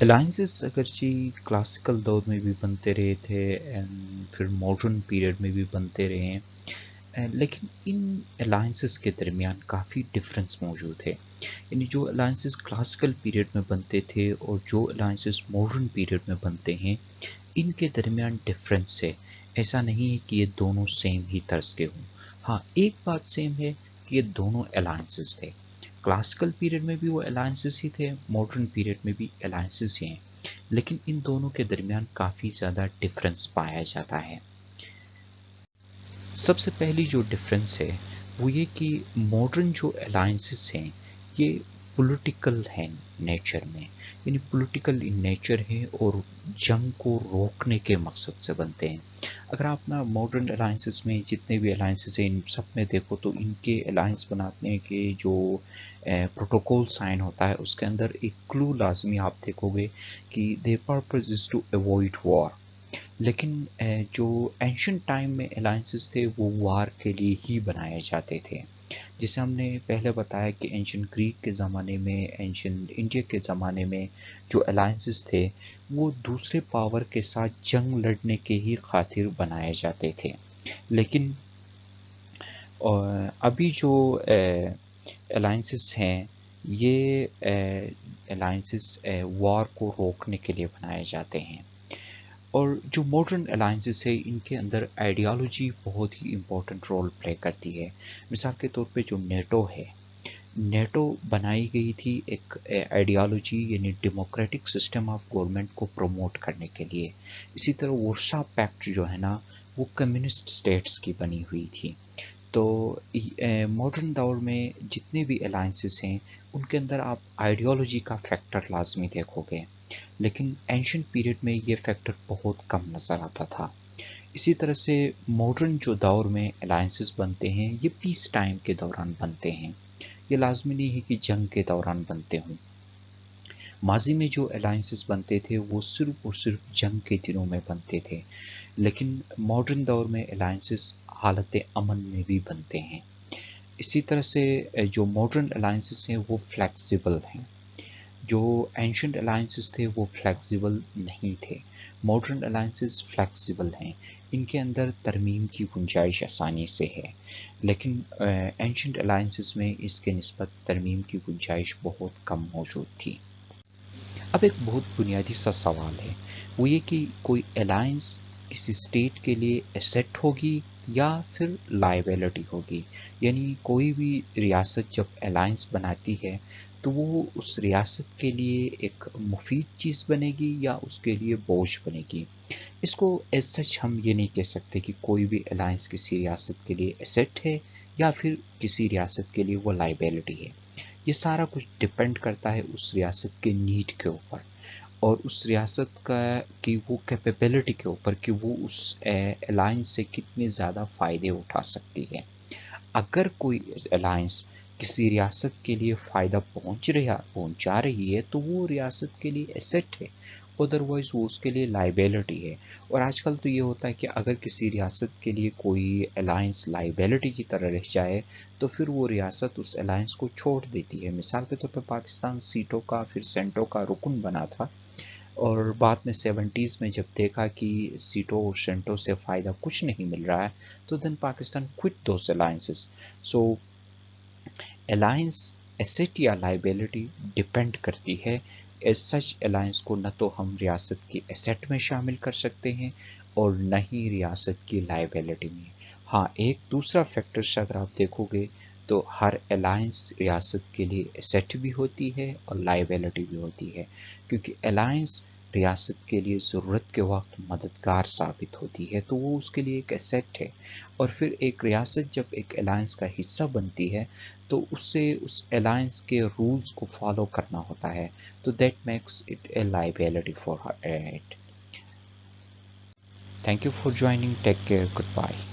Alliances अगरचे classical दौर में भी बनते रहे थे एंड फिर मॉडर्न पीरियड में भी बनते रहे हैं, लेकिन इन अलाइंसेस के दरमियान काफ़ी डिफरेंस मौजूद है। यानी जो अलाइंसेस क्लासिकल पीरियड में बनते थे और जो अलाइंसेस मॉडर्न पीरियड में बनते हैं, इनके दरमियान डिफरेंस है। ऐसा नहीं है कि ये दोनों सेम ही तर्ज के हों। हाँ, एक बात सेम है कि ये दोनों अलाइंसेस थे। क्लासिकल पीरियड में भी वो अलायंसेस ही थे, मॉडर्न पीरियड में भी अलायंसेस ही हैं, लेकिन इन दोनों के दरमियान काफ़ी ज़्यादा डिफरेंस पाया जाता है। सबसे पहली जो डिफरेंस है वो ये कि मॉडर्न जो अलायंसेस हैं ये पॉलिटिकल हैं नेचर में, यानी पॉलिटिकल इन नेचर है और जंग को रोकने के मकसद से बनते हैं। अगर आप ना मॉडर्न अलायंसेस में जितने भी अलायंसेस हैं इन सब में देखो तो इनके अलायंस बनाने के जो प्रोटोकॉल साइन होता है उसके अंदर एक क्लू लाजमी आप देखोगे कि their purpose is to avoid war. लेकिन जो एंशियंट टाइम में अलायंसेस थे वो वार के लिए ही बनाए जाते थे। जैसे हमने पहले बताया कि एंशियंट ग्रीक के ज़माने में, एंशियंट इंडिया के ज़माने में जो अलायंसेस थे वो दूसरे पावर के साथ जंग लड़ने के ही खातिर बनाए जाते थे। लेकिन अभी जो अलायंसेस हैं ये अलायंसेस वॉर को रोकने के लिए बनाए जाते हैं। और जो मॉडर्न अलायंसेस है इनके अंदर आइडियोलॉजी बहुत ही इम्पोर्टेंट रोल प्ले करती है। मिसाल के तौर पे जो नेटो है, नेटो बनाई गई थी एक आइडियोलॉजी यानी डेमोक्रेटिक सिस्टम ऑफ गवर्नमेंट को प्रमोट करने के लिए। इसी तरह वर्सा पैक्ट जो है ना वो कम्युनिस्ट स्टेट्स की बनी हुई थी। तो मॉडर्न दौर में जितने भी अलायंसेस हैं उनके अंदर आप आइडियोलॉजी का फैक्टर लाजमी देखोगे, लेकिन एंशियंट पीरियड में ये फैक्टर बहुत कम नज़र आता था। इसी तरह से मॉडर्न जो दौर में अलायंसेस बनते हैं ये पीस टाइम के दौरान बनते हैं। ये लाजमी नहीं है कि जंग के दौरान बनते हों। माजी में जो अलायंसेस बनते थे वो सिर्फ और सिर्फ जंग के दिनों में बनते थे, लेकिन मॉडर्न दौर में अलायंसेस हालत अमन में भी बनते हैं। इसी तरह से जो मॉडर्न अलायंसेस हैं वो फ्लेक्सिबल हैं, जो एंशियंट अलायंसेस थे वो फ्लेक्सिबल नहीं थे। मॉडर्न अलायंसेस फ्लेक्सिबल हैं, इनके अंदर तरमीम की गुंजाइश आसानी से है, लेकिन एंशियंट अलायंसेस में इसके निस्बत तरमीम की गुंजाइश बहुत कम मौजूद थी। अब एक बहुत बुनियादी सा सवाल है, वो ये कि कोई अलायंस किसी स्टेट के लिए एसेट होगी या फिर लायबिलिटी होगी। यानी कोई भी रियासत जब अलायंस बनाती है तो वो उस रियासत के लिए एक मुफीद चीज़ बनेगी या उसके लिए बोझ बनेगी। इसको एज सच हम ये नहीं कह सकते कि कोई भी अलायंस किसी रियासत के लिए एसेट है या फिर किसी रियासत के लिए वो लायबिलिटी है। ये सारा कुछ डिपेंड करता है उस रियासत के नीड के ऊपर और उस रियासत का की वो कैपेबिलिटी के ऊपर कि वो उस अलायंस से कितने ज़्यादा फ़ायदे उठा सकती है। अगर कोई अलायंस किसी रियासत के लिए फ़ायदा पहुंचा रही है तो वो रियासत के लिए एसेट है, अदरवाइज वो उसके लिए लाइबिलिटी है। और आजकल तो ये होता है कि अगर किसी रियासत के लिए कोई अलायंस लाइबिलिटी की तरह रह जाए तो फिर वो रियासत उस अलायंस को छोड़ देती है। मिसाल के तौर पर पाकिस्तान सीटों का फिर सेंटो का रुकन बना था और बाद में 70s में जब देखा कि सीटों और सेंटो से फ़ायदा कुछ नहीं मिल रहा है तो देन पाकिस्तान क्विट दोस अलायंसेस। सो अलायंस एसेट या लाइबिलिटी डिपेंड करती है। एज सच अलायंस को न तो हम रियासत की एसेट में शामिल कर सकते हैं और न ही रियासत की लाइबिलिटी में। हाँ, एक दूसरा फैक्टर अगर आप देखोगे तो हर अलायंस रियासत के लिए एसेट भी होती है और लाइबिलिटी भी होती है, क्योंकि अलायंस रियासत के लिए ज़रूरत के वक्त मददगार साबित होती है तो वो उसके लिए एक एसेट है। और फिर एक रियासत जब एक अलायंस का हिस्सा बनती है तो उससे उस अलायंस के रूल्स को फॉलो करना होता है, तो that makes it a liability for it. Thank you for joining, take care, good bye.